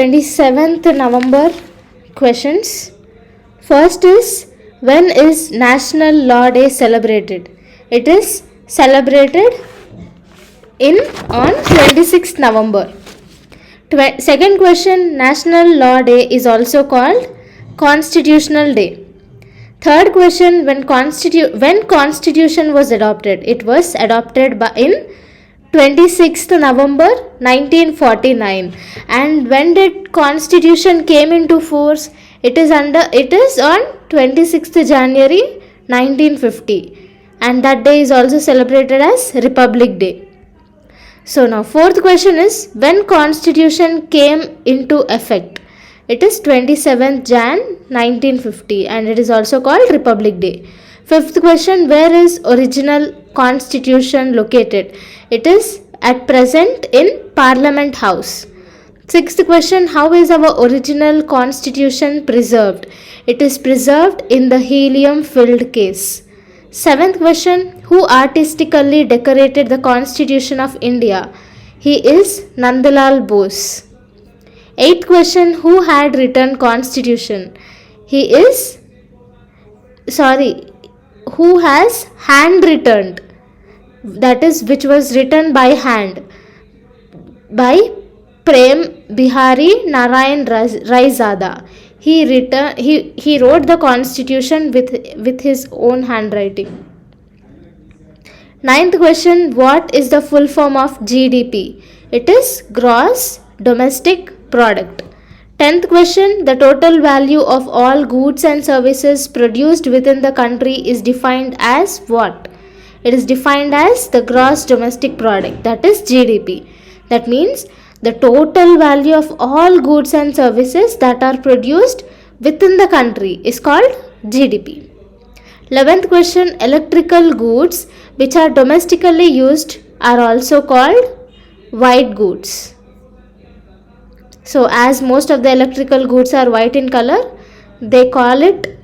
27th November questions. First is, when is National Law Day celebrated? It is celebrated on 26th November. Second question, National Law Day is also called Constitutional Day. Third question, when Constitution was adopted? It was adopted in 26th November 1949. And when did Constitution came into force? It is on 26th January 1950, and that day is also celebrated as Republic Day. So now fourth question is, when Constitution came into effect? It is 27th Jan 1950, and it is also called Republic Day. Fifth question, where is original Constitution located? It is at present in Parliament House. Sixth question, how is our original Constitution preserved? It is preserved in the helium-filled case. Seventh question, who artistically decorated the Constitution of India? He is Nandalal Bose. Eighth question, who had written Constitution? Who has handwritten, that is, which was written by hand by Prem Bihari Narayan Raizada. He wrote the Constitution with his own handwriting. Ninth question, what is the full form of GDP? It is Gross Domestic Product. 10th question, the total value of all goods and services produced within the country is defined as what? It is defined as the gross domestic product, that is GDP. That means the total value of all goods and services that are produced within the country is called GDP. 11th question, electrical goods which are domestically used are also called white goods. So as most of the electrical goods are white in color, they call it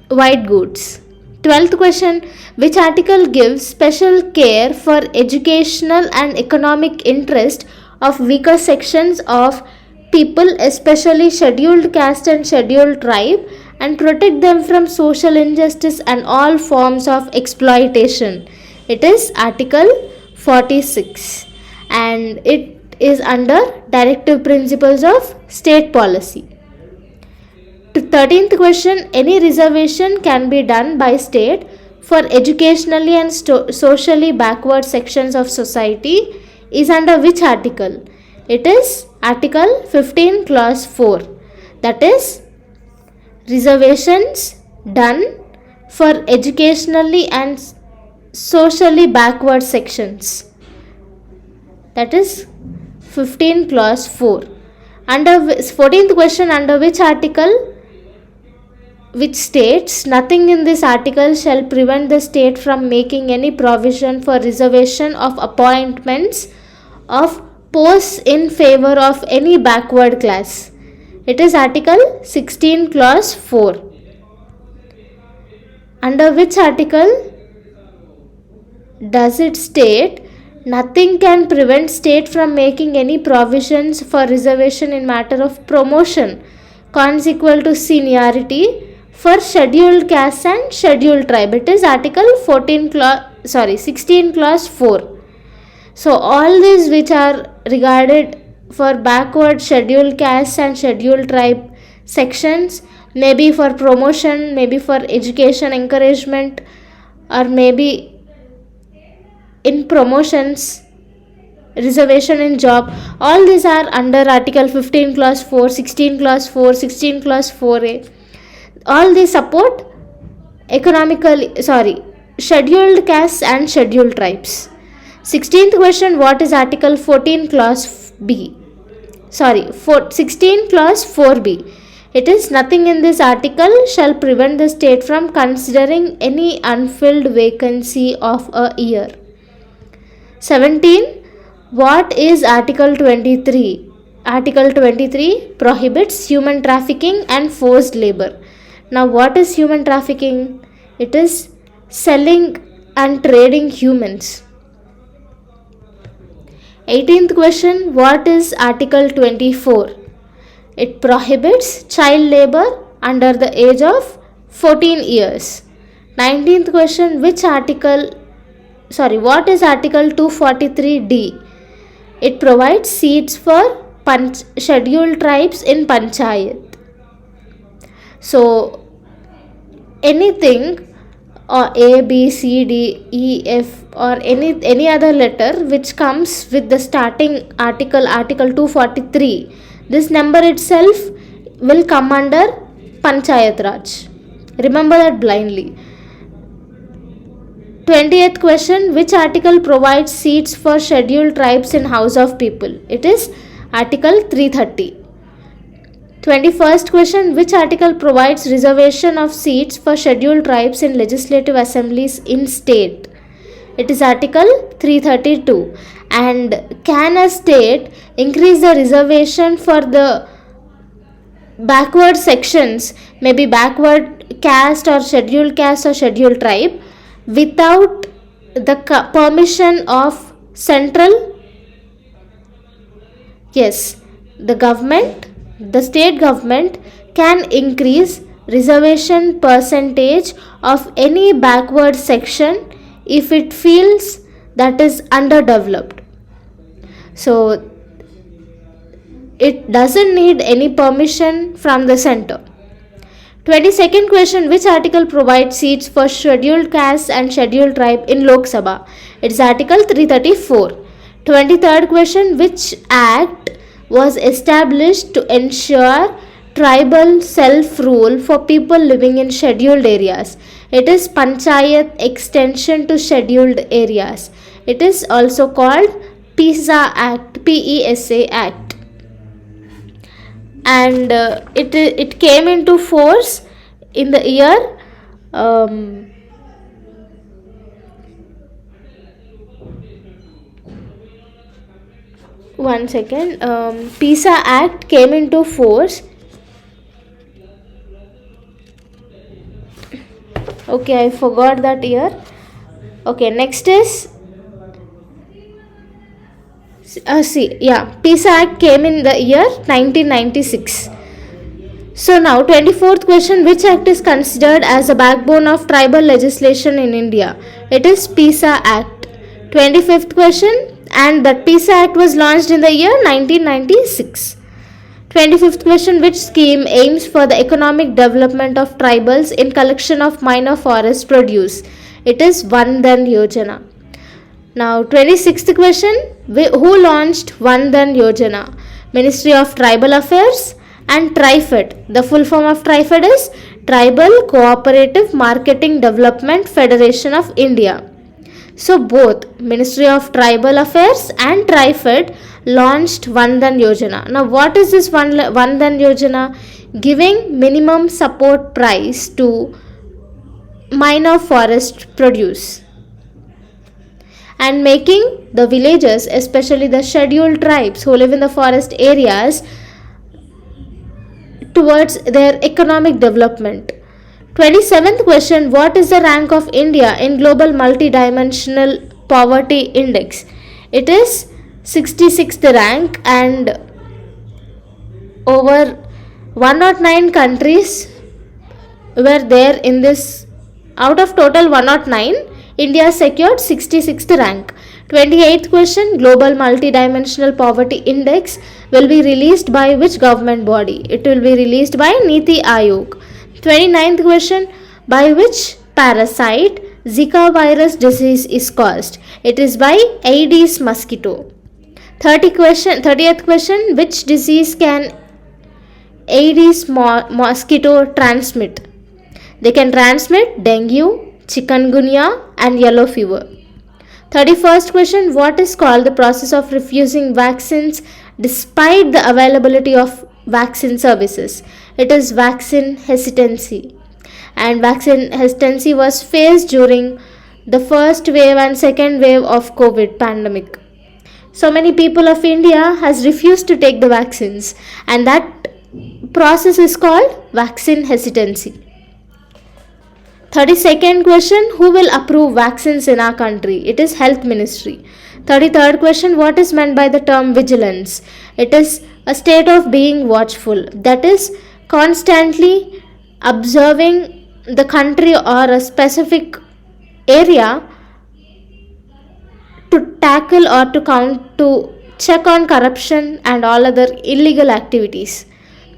white goods. 12th question, which article gives special care for educational and economic interest of weaker sections of people, especially scheduled caste and scheduled tribe, and protect them from social injustice and all forms of exploitation? It is Article 46, and it is under Directive Principles of State Policy. 13th question, any reservation can be done by state for educationally and socially backward sections of society is under which article? It is Article 15 Clause 4. That is, reservations done for educationally and socially backward sections. That is 15 Clause 4. Under 14th question, under which article, which states, nothing in this article shall prevent the state from making any provision for reservation of appointments of posts in favor of any backward class. It is Article 16 Clause 4. Under which article does it state, nothing can prevent state from making any provisions for reservation in matter of promotion consequent to seniority for scheduled caste and scheduled tribe? It is Article 16 Clause 4. So all these which are regarded for backward scheduled caste and scheduled tribe sections, maybe for promotion, maybe for education encouragement, or maybe in promotions, reservation in job, all these are under Article 15 Clause 4, 16 Clause 4, 16 Clause 4A. All these support scheduled castes and scheduled tribes. 16th question, what is Article 14 Clause B? 16 Clause 4B. It is, nothing in this article shall prevent the state from considering any unfilled vacancy of a year. 17. What is Article 23? Article 23 prohibits human trafficking and forced labor. Now what is human trafficking? It is selling and trading humans. 18th question, what is Article 24? It prohibits child labor under the age of 14 years. 19th question, what is Article 243D? It provides seats for scheduled tribes in Panchayat. So anything or A, B, C, D, E, F or any other letter which comes with the starting article 243, this number itself will come under Panchayat Raj. Remember that blindly. 20th question, which article provides seats for scheduled tribes in House of People? It is Article 330. 21st question, which article provides reservation of seats for scheduled tribes in legislative assemblies in state? It is Article 332. And can a state increase the reservation for the backward sections, maybe backward caste or scheduled tribe, without the permission of central? Yes, the state government can increase reservation percentage of any backward section if it feels that is underdeveloped. So it doesn't need any permission from the center. 22nd question, which article provides seats for scheduled caste and scheduled tribe in Lok Sabha? It is Article 334. 23rd question, which act was established to ensure tribal self-rule for people living in scheduled areas? It is Panchayat Extension to Scheduled Areas. It is also called PESA Act, PESA Act. And it came into force in the year one second. PESA Act came into force. Okay, I forgot that year. Okay, next is PESA Act came in the year 1996. So now 24th question, which act is considered as the backbone of tribal legislation in India? It is PESA Act. 25th question, and that PESA Act was launched in the year 1996. 25th question, which scheme aims for the economic development of tribals in collection of minor forest produce? It is Vandhan Yojana. Now 26th question, who launched Vandhan Yojana? Ministry of Tribal Affairs and TriFed. The full form of TriFed is Tribal Cooperative Marketing Development Federation of India. So both Ministry of Tribal Affairs and TriFed launched Vandhan Yojana. Now what is this Vandhan Yojana? Giving minimum support price to minor forest produce and making the villagers, especially the scheduled tribes who live in the forest areas, towards their economic development. 27th question, what is the rank of India in Global Multidimensional Poverty Index? It is 66th rank, and over 109 countries were there in this. Out of total 109, India secured 66th rank. 28th question, Global Multidimensional Poverty Index will be released by which government body? It will be released by Niti Aayog. 29th question, by which parasite Zika virus disease is caused? It is by Aedes mosquito. 30th question, which disease can Aedes mosquito transmit? They can transmit dengue, chikungunya and yellow fever. 31st question, what is called the process of refusing vaccines despite the availability of vaccine services? It is vaccine hesitancy. And vaccine hesitancy was faced during the first wave and second wave of COVID pandemic. So many people of India has refused to take the vaccines, and that process is called vaccine hesitancy. 32nd question, who will approve vaccines in our country? It is Health Ministry. 33rd question, what is meant by the term vigilance? It is a state of being watchful, that is, constantly observing the country or a specific area to tackle or to count to check on corruption and all other illegal activities.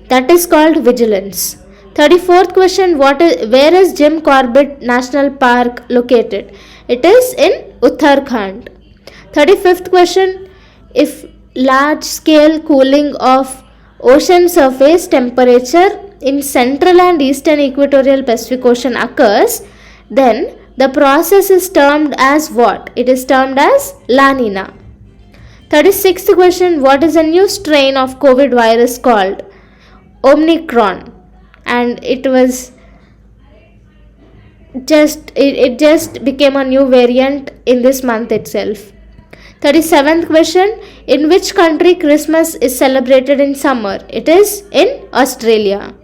That is called vigilance. 34th question, where is Jim Corbett National Park located? It is in Uttarakhand. 35th question, if large scale cooling of ocean surface temperature in central and eastern equatorial Pacific Ocean occurs, then the process is termed as what? It is termed as La Nina. 36th question, what is a new strain of COVID virus called? Omicron. And it just became a new variant in this month itself. 37th question, in which country Christmas is celebrated in summer? It is in Australia.